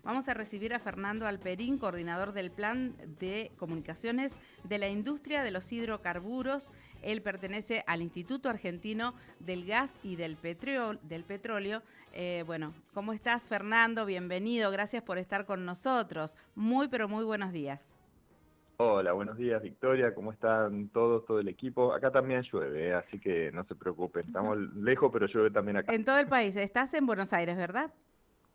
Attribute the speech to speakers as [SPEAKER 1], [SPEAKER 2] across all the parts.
[SPEAKER 1] Vamos a recibir a Fernando Alperín, coordinador del Plan de Comunicaciones de la Industria de los Hidrocarburos. Él pertenece al Instituto Argentino del Gas y del Petróleo. Bueno, ¿cómo estás, Fernando? Bienvenido, gracias por estar con nosotros. Muy, pero muy buenos días.
[SPEAKER 2] Hola, buenos días Victoria, ¿cómo están todos, todo el equipo? Acá también llueve, así que no se preocupen, estamos lejos, pero llueve también acá.
[SPEAKER 1] En todo el país, estás en Buenos Aires, ¿verdad?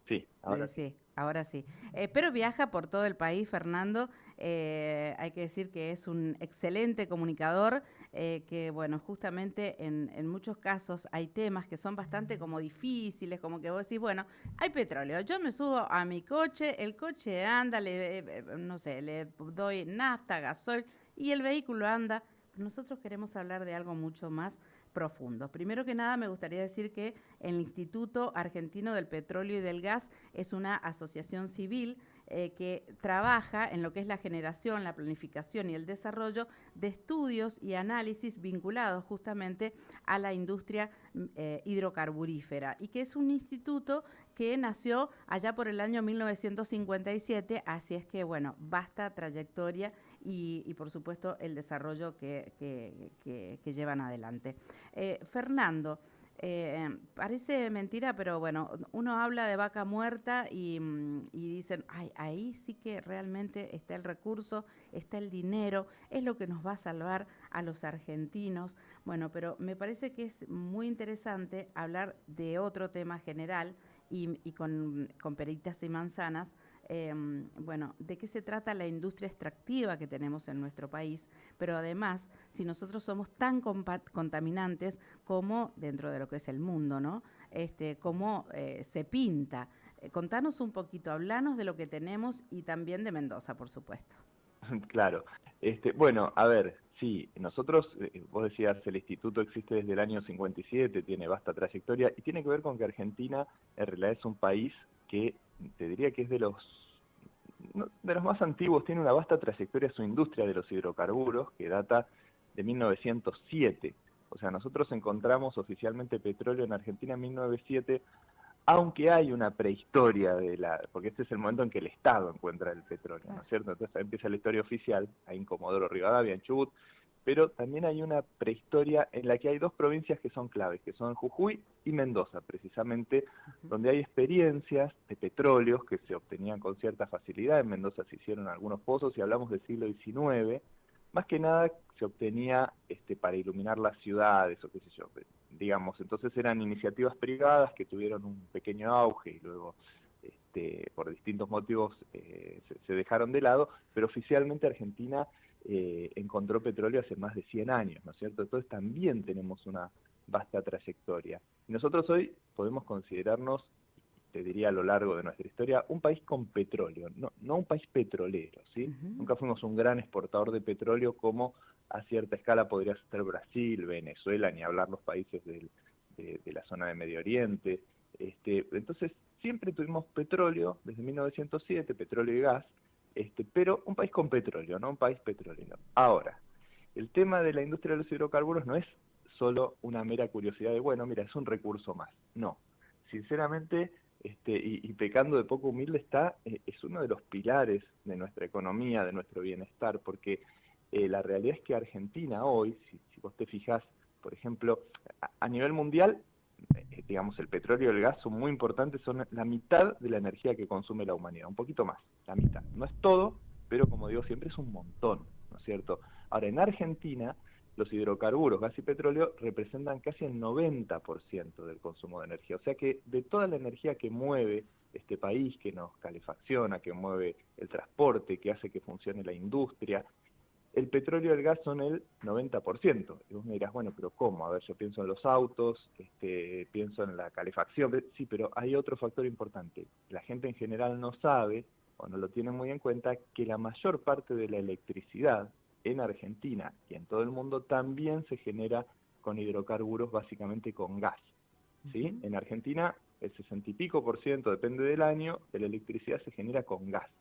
[SPEAKER 2] Sí, ahora sí.
[SPEAKER 1] Sí, ahora sí. Pero viaja por todo el país, Fernando. Hay que decir que es un excelente comunicador, que, bueno, justamente en muchos casos hay temas que son bastante como difíciles, como que vos decís, bueno, hay petróleo, yo me subo a mi coche, el coche anda, no sé, le doy nafta, gasoil, y el vehículo anda. Nosotros queremos hablar de algo mucho más profundo. Primero que nada, me gustaría decir que el Instituto Argentino del Petróleo y del Gas es una asociación civil que trabaja en lo que es la generación, la planificación y el desarrollo de estudios y análisis vinculados justamente a la industria hidrocarburífera, y que es un instituto que nació allá por el año 1957, así es que, bueno, vasta trayectoria y por supuesto el desarrollo que llevan adelante. Fernando, parece mentira, pero bueno, uno habla de vaca muerta y dicen, ay, ahí sí que realmente está el recurso, está el dinero, es lo que nos va a salvar a los argentinos. Bueno, pero me parece que es muy interesante hablar de otro tema general y con peritas y manzanas. Bueno, de qué se trata la industria extractiva que tenemos en nuestro país, pero además, si nosotros somos tan contaminantes como dentro de lo que es el mundo, ¿no? Cómo se pinta. Contanos un poquito, hablanos de lo que tenemos y también de Mendoza, por supuesto.
[SPEAKER 2] Claro. Bueno, a ver, sí, nosotros, vos decías, el instituto existe desde el año 57, tiene vasta trayectoria y tiene que ver con que Argentina en realidad es un país que te diría que es de los de los más antiguos, tiene una vasta trayectoria su industria de los hidrocarburos que data de 1907. O sea, nosotros encontramos oficialmente petróleo en Argentina en 1907, aunque hay una prehistoria porque este es el momento en que el Estado encuentra el petróleo, ¿no
[SPEAKER 1] Claro.
[SPEAKER 2] es cierto? Entonces ahí empieza la historia oficial, ahí en Comodoro Rivadavia, en Chubut, pero también hay una prehistoria en la que hay dos provincias que son claves, que son Jujuy y Mendoza, precisamente,
[SPEAKER 1] Uh-huh.
[SPEAKER 2] donde hay experiencias de petróleos que se obtenían con cierta facilidad. En Mendoza se hicieron algunos pozos y hablamos del siglo XIX. Más que nada se obtenía para iluminar las ciudades o qué sé yo, digamos. Entonces eran iniciativas privadas que tuvieron un pequeño auge y luego por distintos motivos se dejaron de lado, pero oficialmente Argentina encontró petróleo hace más de 100 años, ¿no es cierto? Entonces también tenemos una vasta trayectoria. Y nosotros hoy podemos considerarnos, te diría a lo largo de nuestra historia, un país con petróleo, no un país petrolero, ¿sí?
[SPEAKER 1] Uh-huh.
[SPEAKER 2] Nunca fuimos un gran exportador de petróleo como a cierta escala podría ser Brasil, Venezuela, ni hablar los países de la zona de Medio Oriente. Entonces, siempre tuvimos petróleo desde 1907, petróleo y gas, pero un país con petróleo, no un país petrolero. Ahora, el tema de la industria de los hidrocarburos no es solo una mera curiosidad de, bueno, mira, es un recurso más. No, sinceramente, y pecando de poco humilde es uno de los pilares de nuestra economía, de nuestro bienestar, porque la realidad es que Argentina hoy, si vos te fijás, por ejemplo, a nivel mundial, digamos, el petróleo y el gas son muy importantes, son la mitad de la energía que consume la humanidad, un poquito más, la mitad. No es todo, pero como digo siempre es un montón, ¿no es cierto? Ahora, en Argentina, los hidrocarburos, gas y petróleo representan casi el 90% del consumo de energía. O sea que de toda la energía que mueve este país, que nos calefacciona, que mueve el transporte, que hace que funcione la industria, el petróleo y el gas son el 90%. Y vos me dirás, bueno, pero ¿cómo? A ver, yo pienso en los autos, pienso en la calefacción. Sí, pero hay otro factor importante. La gente en general no sabe, o no lo tiene muy en cuenta, que la mayor parte de la electricidad en Argentina y en todo el mundo también se genera con hidrocarburos, básicamente con gas. ¿Sí?
[SPEAKER 1] Uh-huh.
[SPEAKER 2] En Argentina, el 60 y pico por ciento, depende del año, de la electricidad se genera con gas.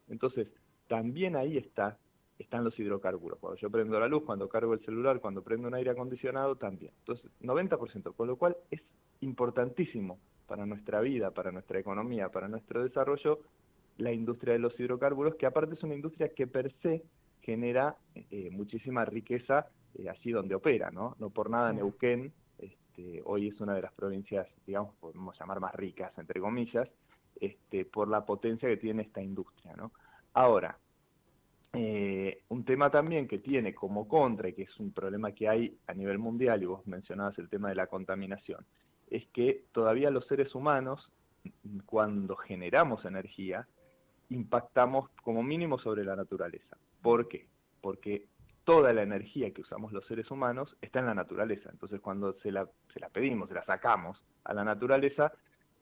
[SPEAKER 2] Entonces, también ahí están los hidrocarburos. Cuando yo prendo la luz, cuando cargo el celular, cuando prendo un aire acondicionado, también. Entonces, 90%, con lo cual es importantísimo para nuestra vida, para nuestra economía, para nuestro desarrollo, la industria de los hidrocarburos, que aparte es una industria que per se genera muchísima riqueza allí donde opera, ¿no? No por nada
[SPEAKER 1] Claro.
[SPEAKER 2] Neuquén hoy es una de las provincias, digamos, podemos llamar más ricas, entre comillas, por la potencia que tiene esta industria, ¿no? Ahora, un tema también que tiene como contra, y que es un problema que hay a nivel mundial, y vos mencionabas el tema de la contaminación, es que todavía los seres humanos, cuando generamos energía, impactamos como mínimo sobre la naturaleza. ¿Por qué? Porque toda la energía que usamos los seres humanos está en la naturaleza. Entonces, cuando se la pedimos, se la sacamos a la naturaleza,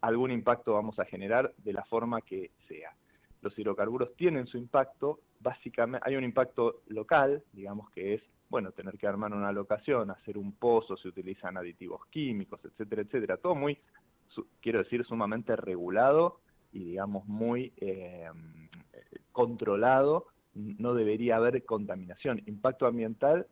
[SPEAKER 2] algún impacto vamos a generar de la forma que sea. Los hidrocarburos tienen su impacto, básicamente hay un impacto local, digamos que es, bueno, tener que armar una locación, hacer un pozo, se utilizan aditivos químicos, etcétera, etcétera, todo muy, quiero decir, sumamente regulado y digamos muy controlado, no debería haber contaminación. Impacto ambiental,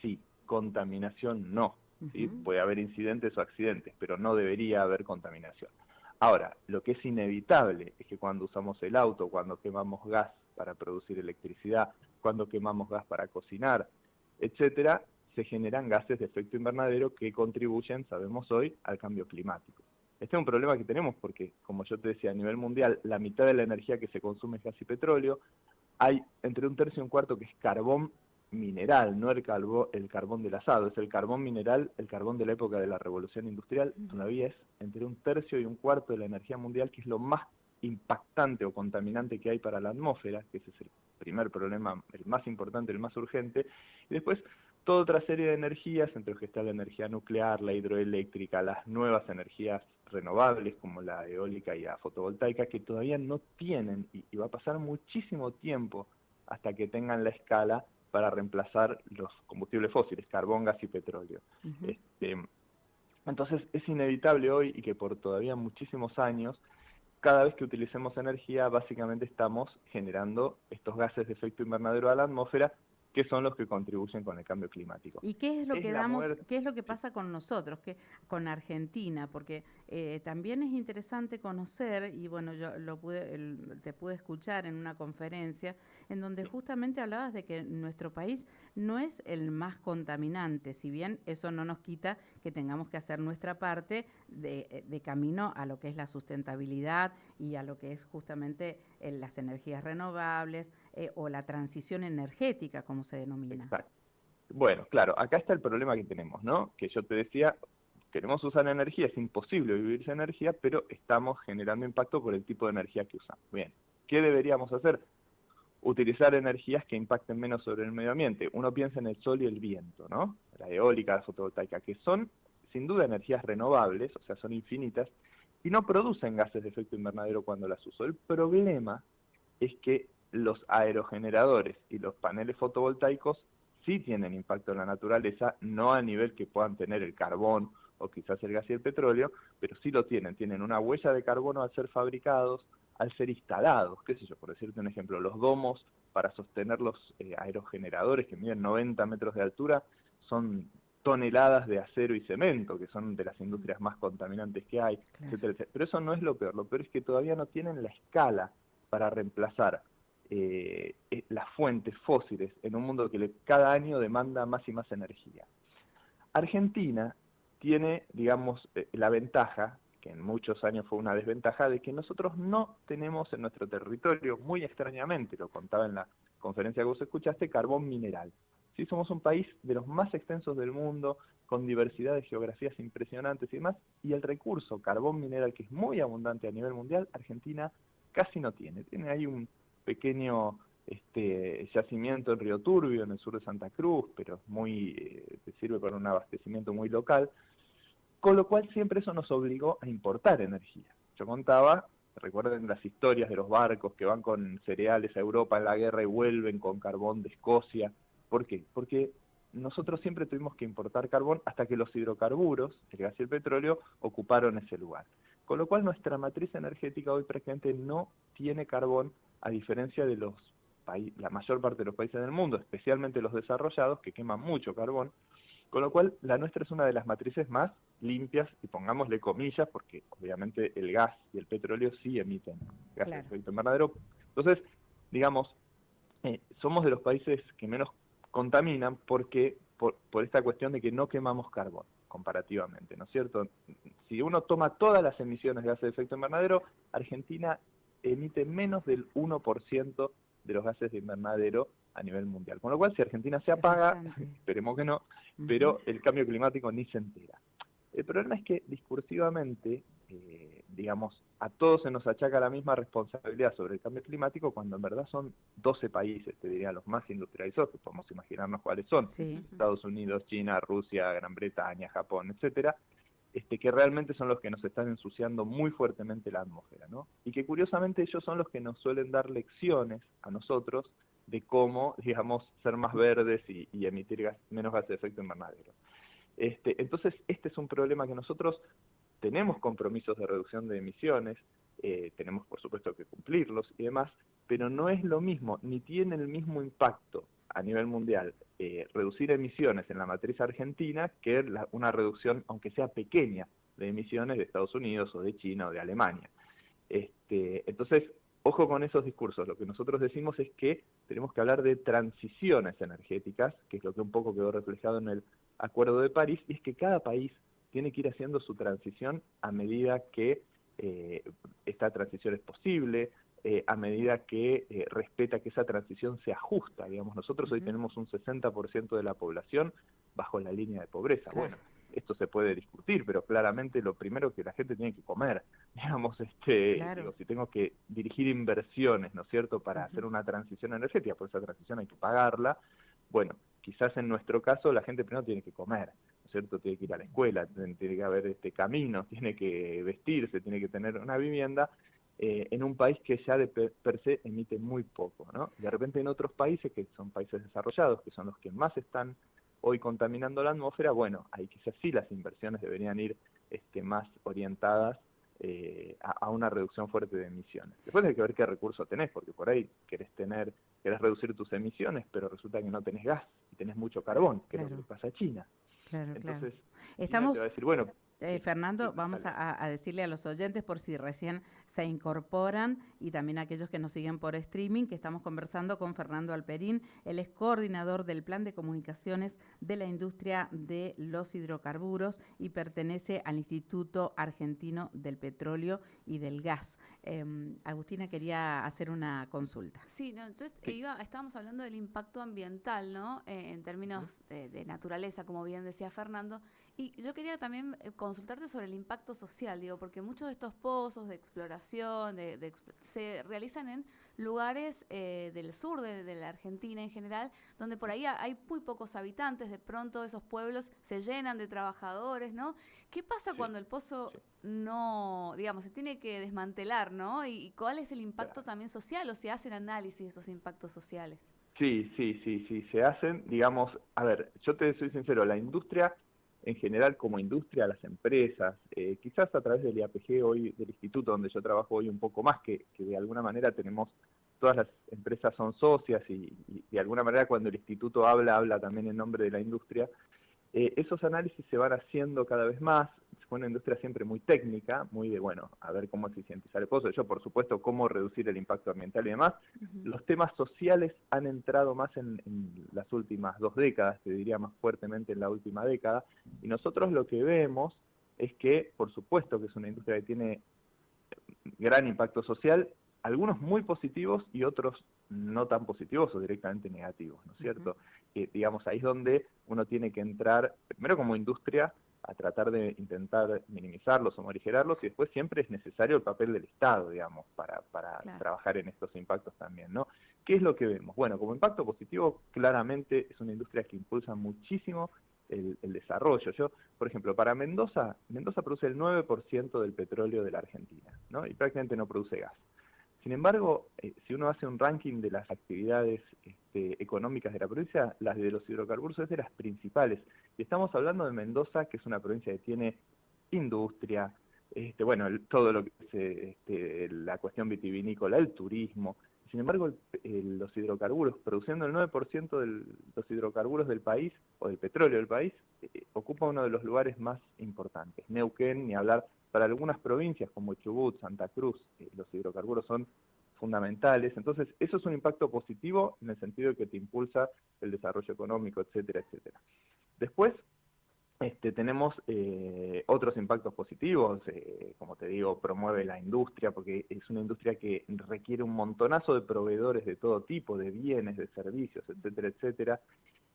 [SPEAKER 2] sí, contaminación no. ¿Sí? Puede haber incidentes o accidentes, pero no debería haber contaminación. Ahora, lo que es inevitable es que cuando usamos el auto, cuando quemamos gas para producir electricidad, cuando quemamos gas para cocinar, etcétera, se generan gases de efecto invernadero que contribuyen, sabemos hoy, al cambio climático. Este es un problema que tenemos porque, como yo te decía, a nivel mundial, la mitad de la energía que se consume es gas y petróleo. Hay entre un tercio y un cuarto que es carbón mineral, no el carbón del asado, es el carbón mineral, el carbón de la época de la revolución industrial, todavía es entre un tercio y un cuarto de la energía mundial, que es lo más impactante o contaminante que hay para la atmósfera, que ese es el primer problema, el más importante, el más urgente, y después toda otra serie de energías, entre los que está la energía nuclear, la hidroeléctrica, las nuevas energías renovables como la eólica y la fotovoltaica, que todavía no tienen, y va a pasar muchísimo tiempo hasta que tengan la escala para reemplazar los combustibles fósiles, carbón, gas y petróleo. Entonces es inevitable hoy y que por todavía muchísimos años, cada vez que utilicemos energía, básicamente estamos generando estos gases de efecto invernadero a la atmósfera, que son los que contribuyen con el cambio climático.
[SPEAKER 1] ¿Y qué es lo
[SPEAKER 2] Es
[SPEAKER 1] que
[SPEAKER 2] la
[SPEAKER 1] damos,
[SPEAKER 2] muerte.
[SPEAKER 1] qué es lo que pasa con nosotros, con Argentina? Porque también es interesante conocer, y bueno, yo te pude escuchar en una conferencia en donde justamente hablabas de que nuestro país no es el más contaminante, si bien eso no nos quita que tengamos que hacer nuestra parte de camino a lo que es la sustentabilidad y a lo que es justamente las energías renovables o la transición energética, como se denomina.
[SPEAKER 2] Exacto. Bueno, claro, acá está el problema que tenemos, ¿no? Que yo te decía, queremos usar energía, es imposible vivir sin energía, pero estamos generando impacto por el tipo de energía que usamos. Bien, ¿qué deberíamos hacer? Utilizar energías que impacten menos sobre el medio ambiente. Uno piensa en el sol y el viento, ¿no? La eólica, la fotovoltaica, que son sin duda energías renovables, o sea, son infinitas, y no producen gases de efecto invernadero cuando las uso. El problema es que los aerogeneradores y los paneles fotovoltaicos sí tienen impacto en la naturaleza, no a nivel que puedan tener el carbón o quizás el gas y el petróleo, pero sí lo tienen una huella de carbono al ser fabricados, al ser instalados, qué sé yo, por decirte un ejemplo, los domos para sostener los aerogeneradores que miden 90 metros de altura son toneladas de acero y cemento, que son de las industrias más contaminantes que hay,
[SPEAKER 1] Claro.
[SPEAKER 2] etcétera, etcétera. Pero eso no es lo peor es que todavía no tienen la escala para reemplazar las fuentes fósiles en un mundo que cada año demanda más y más energía. Argentina tiene, digamos, la ventaja, que en muchos años fue una desventaja, de que nosotros no tenemos en nuestro territorio, muy extrañamente, lo contaba en la conferencia que vos escuchaste, carbón mineral. ¿Sí? Somos un país de los más extensos del mundo, con diversidad de geografías impresionantes y demás, y el recurso carbón mineral, que es muy abundante a nivel mundial, Argentina casi no tiene. Tiene ahí un pequeño yacimiento en Río Turbio, en el sur de Santa Cruz, pero sirve para un abastecimiento muy local, con lo cual siempre eso nos obligó a importar energía. Yo contaba, recuerden las historias de los barcos que van con cereales a Europa en la guerra y vuelven con carbón de Escocia. ¿Por qué? Porque nosotros siempre tuvimos que importar carbón hasta que los hidrocarburos, el gas y el petróleo, ocuparon ese lugar. Con lo cual nuestra matriz energética hoy prácticamente no tiene carbón, a diferencia de la mayor parte de los países del mundo, especialmente los desarrollados, que queman mucho carbón, con lo cual la nuestra es una de las matrices más limpias, y pongámosle comillas, porque obviamente el gas y el petróleo sí emiten gases de
[SPEAKER 1] Claro.
[SPEAKER 2] efecto invernadero. Entonces, digamos, somos de los países que menos contaminan porque por esta cuestión de que no quemamos carbón comparativamente, ¿no es cierto? Si uno toma todas las emisiones de gases de efecto invernadero, Argentina emite menos del 1% de los gases de invernadero a nivel mundial. Con lo cual, si Argentina se
[SPEAKER 1] Es
[SPEAKER 2] apaga,
[SPEAKER 1] bastante.
[SPEAKER 2] esperemos que no, pero el cambio climático ni se entera. El problema es que discursivamente, digamos, a todos se nos achaca la misma responsabilidad sobre el cambio climático cuando en verdad son 12 países, te diría, los más industrializados, que podemos imaginarnos cuáles son:
[SPEAKER 1] Sí.
[SPEAKER 2] Estados Unidos, China, Rusia, Gran Bretaña, Japón, etcétera, que realmente son los que nos están ensuciando muy fuertemente la atmósfera, ¿no? Y que curiosamente ellos son los que nos suelen dar lecciones a nosotros de cómo, digamos, ser más verdes y emitir menos gases de efecto invernadero. Entonces, este es un problema que nosotros tenemos compromisos de reducción de emisiones, tenemos por supuesto que cumplirlos y demás, pero no es lo mismo, ni tiene el mismo impacto a nivel mundial reducir emisiones en la matriz argentina que una reducción, aunque sea pequeña, de emisiones de Estados Unidos o de China o de Alemania. Entonces, ojo con esos discursos. Lo que nosotros decimos es que tenemos que hablar de transiciones energéticas, que es lo que un poco quedó reflejado en el Acuerdo de París, y es que cada país tiene que ir haciendo su transición a medida que esta transición es posible, a medida que respeta que esa transición se ajusta. Digamos, nosotros hoy tenemos un 60% de la población bajo la línea de pobreza.
[SPEAKER 1] Claro.
[SPEAKER 2] Bueno, esto se puede discutir, pero claramente lo primero que la gente tiene que comer, digamos,
[SPEAKER 1] Claro.
[SPEAKER 2] digo, si tengo que dirigir inversiones, ¿no es cierto?, para hacer una transición energética, por esa transición hay que pagarla. Bueno, quizás en nuestro caso la gente primero tiene que comer, ¿no es cierto?, tiene que ir a la escuela, tiene que haber caminos, tiene que vestirse, tiene que tener una vivienda, en un país que ya de per se emite muy poco, ¿no? De repente en otros países, que son países desarrollados, que son los que más están hoy contaminando la atmósfera, bueno, ahí quizás sí las inversiones deberían ir más orientadas a una reducción fuerte de emisiones. Después hay que ver qué recursos tenés, porque por ahí querés reducir tus emisiones, pero resulta que no tenés gas y tenés mucho carbón, que es lo que le pasa a China.
[SPEAKER 1] Claro,
[SPEAKER 2] Entonces, China te
[SPEAKER 1] Estamos,
[SPEAKER 2] va a decir, bueno, sí,
[SPEAKER 1] Fernando,
[SPEAKER 2] sí,
[SPEAKER 1] vamos
[SPEAKER 2] dale.
[SPEAKER 1] a decirle a los oyentes, por si recién se incorporan, y también a aquellos que nos siguen por streaming, que estamos conversando con Fernando Alperín. Él es coordinador del Plan de Comunicaciones de la Industria de los Hidrocarburos y pertenece al Instituto Argentino del Petróleo y del Gas. Agustina quería hacer una consulta.
[SPEAKER 3] Sí, no, estábamos hablando del impacto ambiental, ¿no? En términos de naturaleza, como bien decía Fernando. Y yo quería también consultarte sobre el impacto social, digo, porque muchos de estos pozos de exploración se realizan en lugares del sur de la Argentina en general, donde por ahí hay muy pocos habitantes, de pronto esos pueblos se llenan de trabajadores, ¿no? ¿Qué pasa cuando el pozo no, digamos, se tiene que desmantelar, ¿no? ¿Y cuál es el impacto también social, o se hacen análisis de esos impactos sociales?
[SPEAKER 2] Sí, se hacen, digamos, a ver, yo te soy sincero, la industria en general, como industria, las empresas, quizás a través del IAPG hoy, del instituto donde yo trabajo hoy un poco más, que de alguna manera tenemos, todas las empresas son socias y de alguna manera cuando el instituto habla también en nombre de la industria. Esos análisis se van haciendo cada vez más. Fue una industria siempre muy técnica, muy de, bueno, a ver cómo eficientizar el pozo. Yo, por supuesto, cómo reducir el impacto ambiental y demás. Los temas sociales han entrado más en las últimas 2 décadas, te diría más fuertemente en la última década, y nosotros lo que vemos es que, por supuesto que es una industria que tiene gran impacto social, algunos muy positivos y otros no tan positivos o directamente negativos, ¿no es cierto? Digamos, ahí es donde uno tiene que entrar, primero como industria, a tratar de intentar minimizarlos o morigerarlos, y después siempre es necesario el papel del Estado, digamos, para trabajar en estos impactos también, ¿no? ¿Qué es lo que vemos? Bueno, como impacto positivo, claramente es una industria que impulsa muchísimo el desarrollo. Yo, por ejemplo, para Mendoza produce el 9% del petróleo de la Argentina, ¿no? Y prácticamente no produce gas. Sin embargo, si uno hace un ranking de las actividades económicas de la provincia, las de los hidrocarburos es de las principales. Y estamos hablando de Mendoza, que es una provincia que tiene industria, bueno, todo lo que es la cuestión vitivinícola, el turismo, Sin embargo, los hidrocarburos, produciendo el 9% de los hidrocarburos del país, o del petróleo del país, ocupa uno de los lugares más importantes. Neuquén, ni hablar, para algunas provincias como Chubut, Santa Cruz, los hidrocarburos son fundamentales. Entonces, eso es un impacto positivo en el sentido de que te impulsa el desarrollo económico, etcétera, etcétera. Después, tenemos otros impactos positivos, como te digo, promueve la industria, porque es una industria que requiere un montonazo de proveedores de todo tipo, de bienes, de servicios, etcétera, etcétera.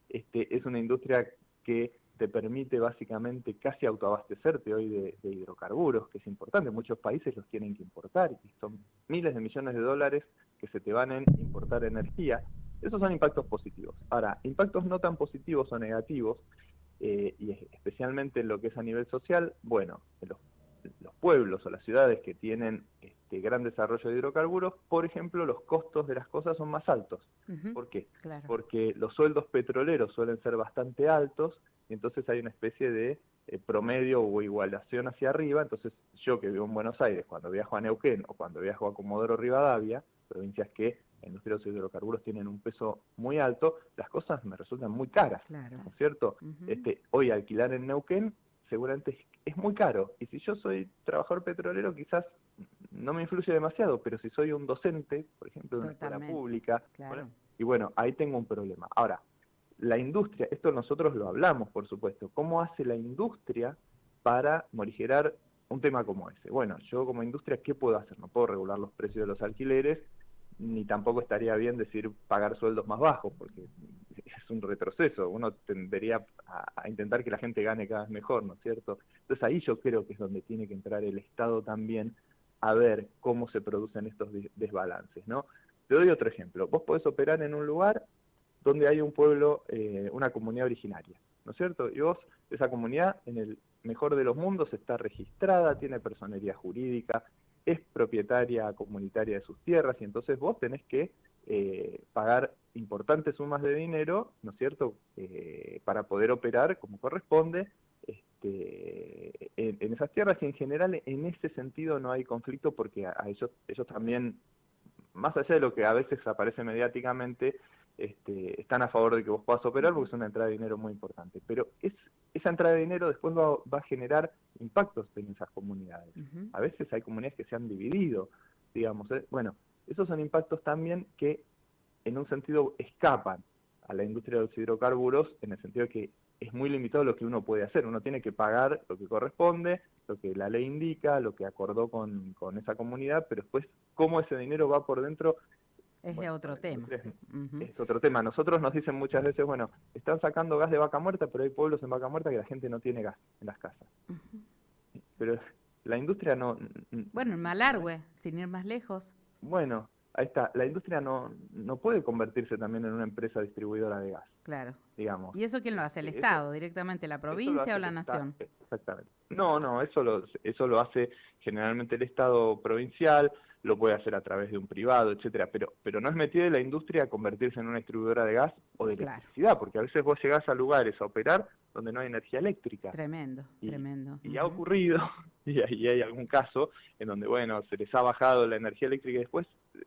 [SPEAKER 2] Es una industria que te permite básicamente casi autoabastecerte hoy de hidrocarburos, que es importante, muchos países los tienen que importar, y son miles de millones de dólares que se te van en importar energía. Esos son impactos positivos. Ahora, impactos no tan positivos o negativos, y especialmente en lo que es a nivel social, bueno, los pueblos o las ciudades que tienen gran desarrollo de hidrocarburos, por ejemplo, los costos de las cosas son más altos. ¿Por qué?
[SPEAKER 1] Claro.
[SPEAKER 2] Porque los sueldos petroleros suelen ser bastante altos, y entonces hay una especie de promedio o igualación hacia arriba. Entonces yo, que vivo en Buenos Aires, cuando viajo a Neuquén o cuando viajo a Comodoro Rivadavia, provincias que la industria de los hidrocarburos tienen un peso muy alto, las cosas me resultan muy caras,
[SPEAKER 1] Claro.
[SPEAKER 2] ¿no es cierto? Hoy alquilar en Neuquén seguramente es muy caro, y si yo soy trabajador petrolero quizás no me influye demasiado, pero si soy un docente, por ejemplo, de una escuela pública,
[SPEAKER 1] claro.
[SPEAKER 2] y bueno, ahí tengo un problema. Ahora, la industria, esto nosotros lo hablamos, por supuesto, ¿cómo hace la industria para morigerar un tema como ese? Bueno, yo como industria, ¿qué puedo hacer? No puedo regular los precios de los alquileres, ni tampoco estaría bien decir pagar sueldos más bajos, porque es un retroceso. Uno tendería a intentar que la gente gane cada vez mejor, ¿no es cierto? Entonces ahí yo creo que es donde tiene que entrar el Estado también a ver cómo se producen estos desbalances, ¿no? Te doy otro ejemplo. Vos podés operar en un lugar donde hay un pueblo, una comunidad originaria, ¿no es cierto? Y vos, esa comunidad, en el mejor de los mundos, está registrada, tiene personería jurídica, es propietaria comunitaria de sus tierras, y entonces vos tenés que pagar importantes sumas de dinero, ¿no es cierto?, para poder operar como corresponde en esas tierras, y en general en ese sentido no hay conflicto, porque a ellos también, más allá de lo que a veces aparece mediáticamente, están a favor de que vos puedas operar, porque es una entrada de dinero muy importante. Pero esa entrada de dinero después va a generar impactos en esas comunidades. A veces hay comunidades que se han dividido, digamos. Bueno, esos son impactos también que en un sentido escapan a la industria de los hidrocarburos, en el sentido de que es muy limitado lo que uno puede hacer. Uno tiene que pagar lo que corresponde, lo que la ley indica, lo que acordó con esa comunidad, pero después cómo ese dinero va por dentro
[SPEAKER 1] es otro tema.
[SPEAKER 2] Es otro tema. Nosotros nos dicen muchas veces, bueno, están sacando gas de Vaca Muerta, pero hay pueblos en Vaca Muerta que la gente no tiene gas en las casas. Pero la industria no...
[SPEAKER 1] Bueno, en Malargüe, sin ir más lejos.
[SPEAKER 2] Bueno, ahí está. La industria no puede convertirse también en una empresa distribuidora de gas.
[SPEAKER 1] Claro.
[SPEAKER 2] Digamos.
[SPEAKER 1] ¿Y eso quién lo hace? ¿El Estado directamente? ¿La provincia o la nación?
[SPEAKER 2] Exactamente. No, eso lo hace generalmente el Estado provincial, lo puede hacer a través de un privado, etcétera, pero no es metida de la industria a convertirse en una distribuidora de gas o de electricidad, porque a veces vos llegás a lugares a operar donde no hay energía eléctrica.
[SPEAKER 1] Tremendo.
[SPEAKER 2] Y ha ocurrido, y hay algún caso en donde, bueno, se les ha bajado la energía eléctrica y después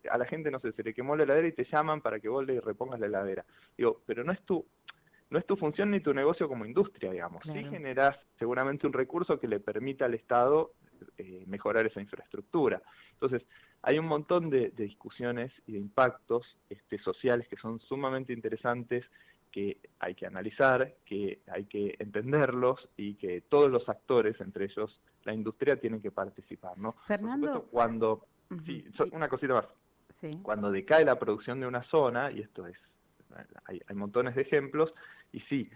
[SPEAKER 2] a la gente, no sé, se le quemó la heladera y te llaman para que vos le repongas la heladera. Digo, pero no es tu función ni tu negocio como industria, digamos.
[SPEAKER 1] Claro.
[SPEAKER 2] Sí generás seguramente un recurso que le permita al Estado mejorar esa infraestructura. Entonces, hay un montón de discusiones y de impactos sociales que son sumamente interesantes, que hay que analizar, que hay que entenderlos, y que todos los actores, entre ellos la industria, tienen que participar, ¿no?
[SPEAKER 1] Fernando,
[SPEAKER 2] por supuesto, cuando... Sí, una cosita más.
[SPEAKER 1] Sí.
[SPEAKER 2] Cuando decae la producción de una zona, y esto es... Hay montones de ejemplos, y sí,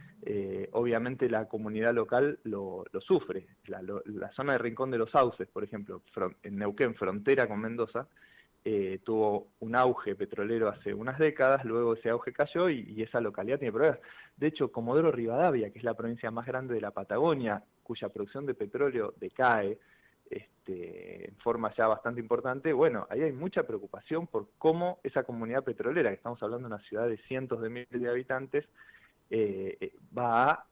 [SPEAKER 2] obviamente la comunidad local lo sufre. La zona de Rincón de los Sauces, por ejemplo, en Neuquén, frontera con Mendoza, tuvo un auge petrolero hace unas décadas, luego ese auge cayó y esa localidad tiene problemas. De hecho, Comodoro Rivadavia, que es la provincia más grande de la Patagonia, cuya producción de petróleo decae en forma ya bastante importante, bueno, ahí hay mucha preocupación por cómo esa comunidad petrolera, que estamos hablando de una ciudad de cientos de miles de habitantes, va a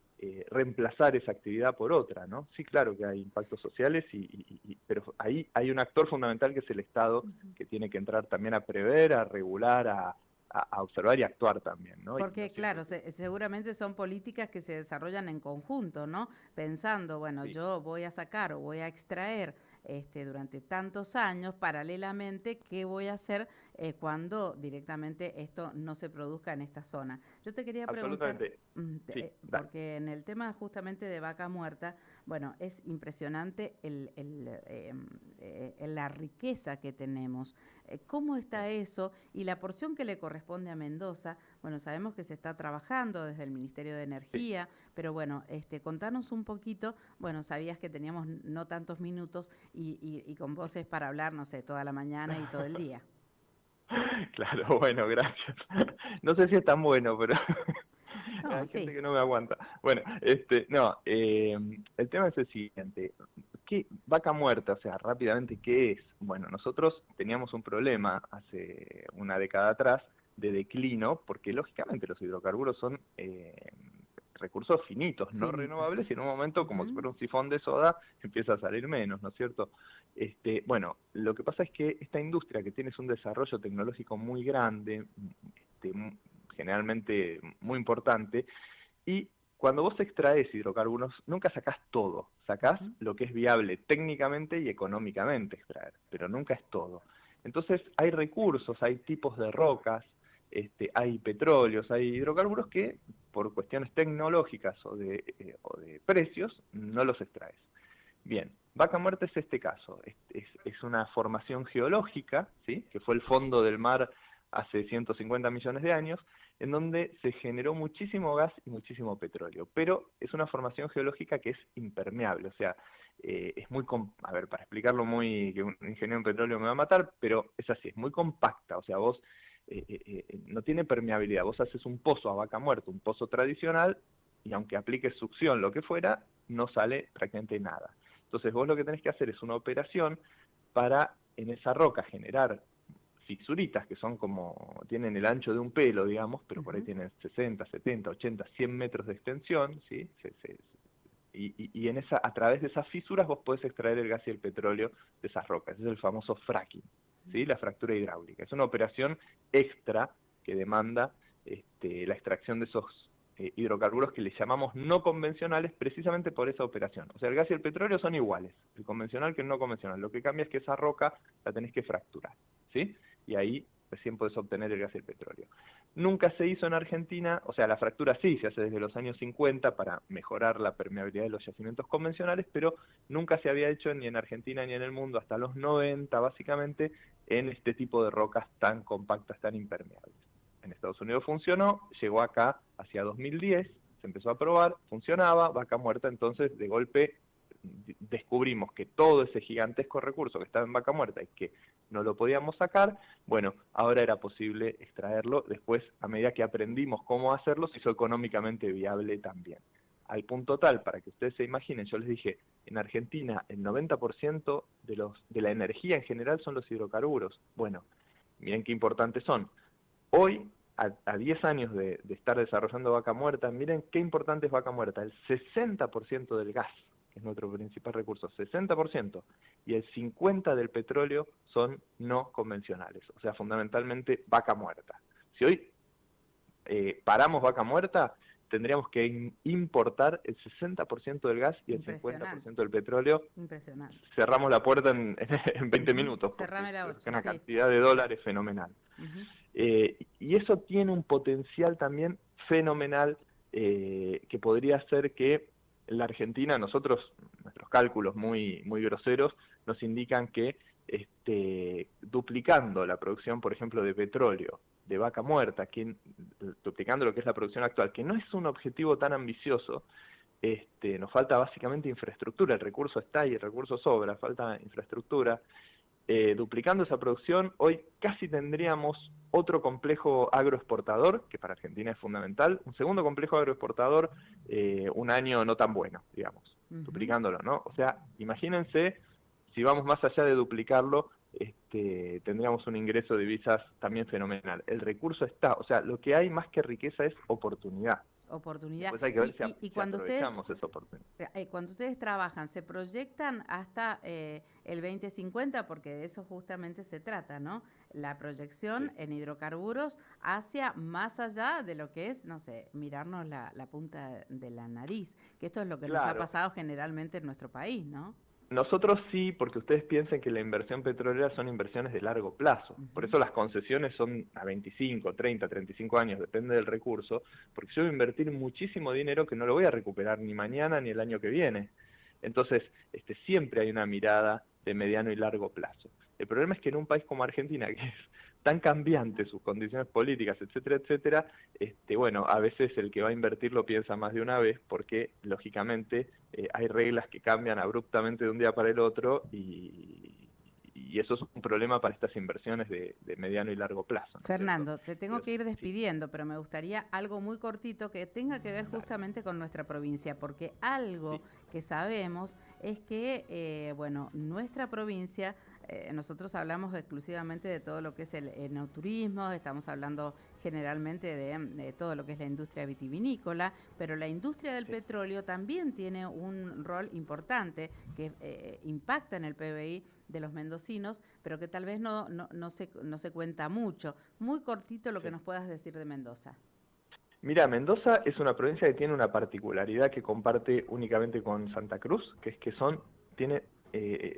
[SPEAKER 2] reemplazar esa actividad por otra, ¿no? Sí, claro que hay impactos sociales, pero ahí hay un actor fundamental que es el Estado, que tiene que entrar también a prever, a regular, a observar y actuar también, ¿no?
[SPEAKER 1] Porque, claro, seguramente son políticas que se desarrollan en conjunto, ¿no? Pensando, bueno,
[SPEAKER 2] Sí,
[SPEAKER 1] yo voy a sacar o voy a extraer durante tantos años, paralelamente, ¿qué voy a hacer cuando directamente esto no se produzca en esta zona? Yo te quería preguntar,
[SPEAKER 2] absolutamente. Sí, dale.
[SPEAKER 1] porque en el tema justamente de Vaca Muerta, bueno, es impresionante la riqueza que tenemos. ¿Cómo está eso? Y la porción que le corresponde a Mendoza, bueno, sabemos que se está trabajando desde el Ministerio de
[SPEAKER 2] Sí.
[SPEAKER 1] Energía, pero bueno, contanos un poquito, bueno, sabías que teníamos no tantos minutos y con vos es para hablar, no sé, toda la mañana y todo el día.
[SPEAKER 2] Claro, bueno, gracias. No sé si es tan bueno, pero
[SPEAKER 1] No,
[SPEAKER 2] hay gente
[SPEAKER 1] sí.
[SPEAKER 2] que no me aguanta. Bueno, no, el tema es el siguiente. ¿Qué vaca muerta? O sea, rápidamente, ¿qué es? Bueno, nosotros teníamos un problema hace una década atrás de declino, porque lógicamente los hidrocarburos son recursos finitos, no renovables,
[SPEAKER 1] Finitos.
[SPEAKER 2] y en un momento, como si
[SPEAKER 1] Ujú.
[SPEAKER 2] fuera un sifón de soda, empieza a salir menos, ¿no es cierto? Bueno, lo que pasa es que esta industria que tiene un desarrollo tecnológico muy grande, generalmente muy importante, y cuando vos extraes hidrocarburos, nunca sacás todo, sacás
[SPEAKER 1] Ujú.
[SPEAKER 2] lo que es viable técnicamente y económicamente extraer, pero nunca es todo. Entonces hay recursos, hay tipos de rocas, hay petróleos, hay hidrocarburos que por cuestiones tecnológicas o de precios no los extraes. Bien, Vaca Muerta es este caso, es una formación geológica, ¿sí? Que fue el fondo del mar hace 150 millones de años, en donde se generó muchísimo gas y muchísimo petróleo, pero es una formación geológica que es impermeable, o sea, es muy, a ver, para explicarlo muy, que un ingeniero en petróleo me va a matar, pero es así, es muy compacta, o sea, vos no tiene permeabilidad, vos haces un pozo a Vaca Muerta, un pozo tradicional, y aunque apliques succión, lo que fuera, no sale prácticamente nada. Entonces vos lo que tenés que hacer es una operación para en esa roca generar fisuritas que son como, tienen el ancho de un pelo, digamos, pero por ahí
[SPEAKER 1] Ujú.
[SPEAKER 2] tienen 60, 70, 80, 100 metros de extensión, ¿sí? Y en esa, a través de esas fisuras vos podés extraer el gas y el petróleo de esas rocas. Ese es el famoso fracking, ¿sí? La fractura hidráulica. Es una operación extra que demanda la extracción de esos hidrocarburos que le llamamos no convencionales precisamente por esa operación. O sea, el gas y el petróleo son iguales, el convencional que el no convencional. Lo que cambia es que esa roca la tenés que fracturar, ¿sí? Y ahí recién podés obtener el gas y el petróleo. Nunca se hizo en Argentina, o sea, la fractura sí se hace desde los años 50 para mejorar la permeabilidad de los yacimientos convencionales, pero nunca se había hecho ni en Argentina ni en el mundo hasta los 90, básicamente, en este tipo de rocas tan compactas, tan impermeables. En Estados Unidos funcionó, llegó acá hacia 2010, se empezó a probar, funcionaba, Vaca Muerta, entonces de golpe descubrimos que todo ese gigantesco recurso que estaba en Vaca Muerta y que no lo podíamos sacar, bueno, ahora era posible extraerlo, después a medida que aprendimos cómo hacerlo, se hizo económicamente viable también. Al punto tal, para que ustedes se imaginen, yo les dije, en Argentina el 90% de la energía en general son los hidrocarburos. Bueno, miren qué importantes son. Hoy, a 10 años de estar desarrollando Vaca Muerta, miren qué importante es Vaca Muerta. El 60% del gas, que es nuestro principal recurso, 60%, y el 50% del petróleo son no convencionales, o sea, fundamentalmente Vaca Muerta. Si hoy paramos Vaca Muerta, tendríamos que importar el 60% del gas y el
[SPEAKER 1] Impresionante,
[SPEAKER 2] 50% del petróleo.
[SPEAKER 1] impresionante.
[SPEAKER 2] Cerramos la puerta en 20
[SPEAKER 1] Ujú.
[SPEAKER 2] minutos, porque
[SPEAKER 1] Cerrame la
[SPEAKER 2] es
[SPEAKER 1] 8,
[SPEAKER 2] una
[SPEAKER 1] sí.
[SPEAKER 2] cantidad de dólares fenomenal.
[SPEAKER 1] Ujú.
[SPEAKER 2] Y eso tiene un potencial también fenomenal que podría ser que la Argentina, nosotros, nuestros cálculos muy groseros, nos indican que duplicando la producción, por ejemplo, de petróleo, de vaca muerta, duplicando lo que es la producción actual, que no es un objetivo tan ambicioso, nos falta básicamente infraestructura, el recurso está y el recurso sobra, falta infraestructura. Duplicando esa producción, hoy casi tendríamos otro complejo agroexportador, que para Argentina es fundamental, un segundo complejo agroexportador, un año no tan bueno, digamos,
[SPEAKER 1] Ujú.
[SPEAKER 2] duplicándolo, ¿no? O sea, imagínense, si vamos más allá de duplicarlo, tendríamos un ingreso de divisas también fenomenal. El recurso está, o sea, lo que hay más que riqueza es oportunidad.
[SPEAKER 1] Oportunidad.
[SPEAKER 2] Después hay que ver
[SPEAKER 1] Y
[SPEAKER 2] si
[SPEAKER 1] cuando
[SPEAKER 2] aprovechamos esa oportunidad.
[SPEAKER 1] cuando ustedes trabajan, ¿se proyectan hasta el 2050? Porque de eso justamente se trata, ¿no? La proyección en hidrocarburos hacia más allá de lo que es, no sé, mirarnos la punta de la nariz, que esto es lo que nos ha pasado generalmente en nuestro país, ¿no?
[SPEAKER 2] Nosotros sí, porque ustedes piensen que la inversión petrolera son inversiones de largo plazo. Por eso las concesiones son a 25, 30, 35 años, depende del recurso, porque yo voy a invertir muchísimo dinero que no lo voy a recuperar ni mañana ni el año que viene. Entonces, siempre hay una mirada de mediano y largo plazo. El problema es que en un país como Argentina, que es tan cambiante sus condiciones políticas, etcétera, etcétera, bueno, a veces el que va a invertir lo piensa más de una vez porque, lógicamente, hay reglas que cambian abruptamente de un día para el otro y eso es un problema para estas inversiones de mediano y largo plazo, ¿no?
[SPEAKER 1] Fernando, te tengo que ir despidiendo, pero me gustaría algo muy cortito que tenga que ver justamente con nuestra provincia, porque algo que sabemos es que, bueno, nuestra provincia, nosotros hablamos exclusivamente de todo lo que es el enoturismo, estamos hablando generalmente de todo lo que es la industria vitivinícola, pero la industria del petróleo también tiene un rol importante que impacta en el PBI de los mendocinos, pero que tal vez no se cuenta mucho. Muy cortito lo que nos puedas decir de Mendoza.
[SPEAKER 2] Mira, Mendoza es una provincia que tiene una particularidad que comparte únicamente con Santa Cruz, que es que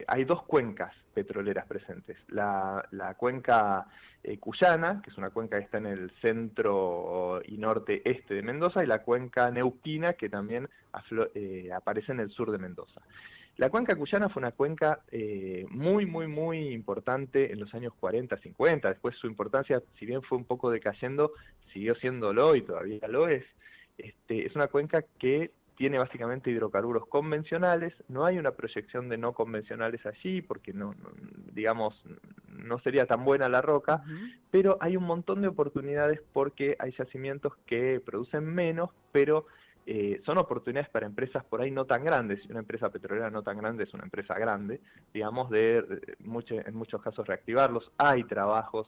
[SPEAKER 2] hay dos cuencas petroleras presentes. La cuenca cuyana, que es una cuenca que está en el centro y norte-este de Mendoza, y la cuenca neuquina, que también aparece en el sur de Mendoza. La cuenca cuyana fue una cuenca muy, muy, muy importante en los años 40, 50. Después su importancia, si bien fue un poco decayendo, siguió siéndolo y todavía lo es. Es una cuenca que tiene básicamente hidrocarburos convencionales. No hay una proyección de no convencionales allí porque digamos, no sería tan buena la roca, pero hay un montón de oportunidades porque hay yacimientos que producen menos, pero son oportunidades para empresas por ahí no tan grandes. Una empresa petrolera no tan grande es una empresa grande, digamos, en muchos casos reactivarlos. Hay trabajos,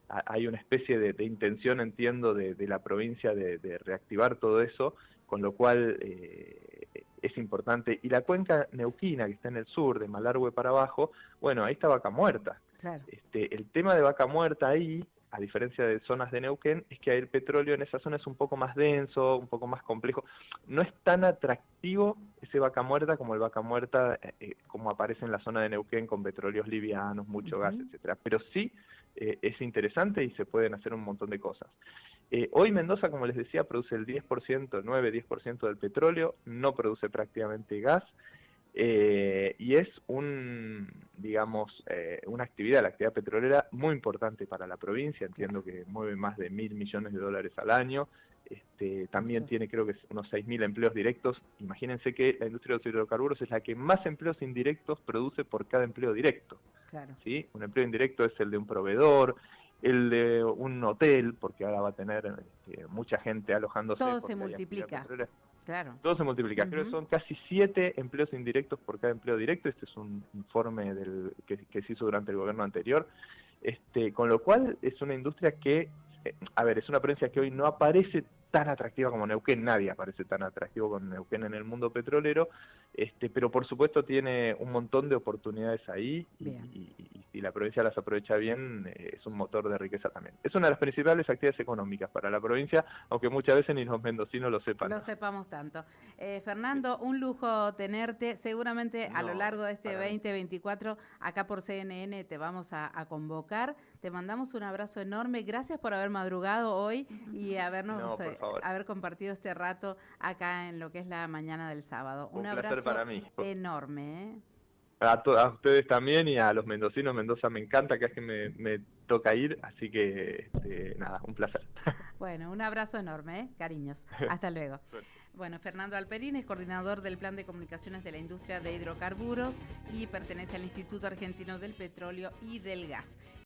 [SPEAKER 2] hay una especie de intención, entiendo, de la provincia de reactivar todo eso, con lo cual es importante. Y la cuenca neuquina, que está en el sur, de Malargüe para abajo, bueno, ahí está Vaca Muerta.
[SPEAKER 1] Claro.
[SPEAKER 2] El tema de Vaca Muerta ahí, a diferencia de zonas de Neuquén, es que el petróleo en esa zona es un poco más denso, un poco más complejo. No es tan atractivo ese Vaca Muerta como el Vaca Muerta, como aparece en la zona de Neuquén con petróleos livianos, mucho gas, etcétera. Pero sí es interesante y se pueden hacer un montón de cosas. Hoy Mendoza, como les decía, produce el 10%, 9-10% del petróleo, no produce prácticamente gas. Y es una actividad, la actividad petrolera, muy importante para la provincia. Entiendo que mueve más de $1.000 millones al año. También tiene, creo que, unos 6.000 empleos directos. Imagínense que la industria de los hidrocarburos es la que más empleos indirectos produce por cada empleo directo.
[SPEAKER 1] Claro.
[SPEAKER 2] ¿Sí? Un empleo indirecto es el de un proveedor, el de un hotel, porque ahora va a tener mucha gente alojándose.
[SPEAKER 1] Todo se multiplica. Claro.
[SPEAKER 2] Todo se multiplica. Creo que son casi 7 empleos indirectos por cada empleo directo. Este es un informe que se hizo durante el gobierno anterior. Con lo cual es una industria que, es una provincia que hoy no aparece tan atractiva como Neuquén. Nadie aparece tan atractivo como Neuquén en el mundo petrolero, pero por supuesto tiene un montón de oportunidades ahí y si la provincia las aprovecha bien, es un motor de riqueza también. Es una de las principales actividades económicas para la provincia, aunque muchas veces ni los mendocinos lo sepan.
[SPEAKER 1] Lo sepamos tanto. Fernando, un lujo tenerte. Seguramente a lo largo de este 2024, acá por CNN te vamos a convocar. Te mandamos un abrazo enorme. Gracias por haber madrugado hoy y haber compartido este rato acá en lo que es la mañana del sábado. Un abrazo
[SPEAKER 2] para mí.
[SPEAKER 1] Enorme.
[SPEAKER 2] A ustedes también y a los mendocinos. Mendoza me encanta, que es que me toca ir, así que nada, un placer.
[SPEAKER 1] Bueno, un abrazo enorme, cariños. Hasta luego. Bueno, Fernando Alperín es coordinador del Plan de Comunicaciones de la Industria de Hidrocarburos y pertenece al Instituto Argentino del Petróleo y del Gas.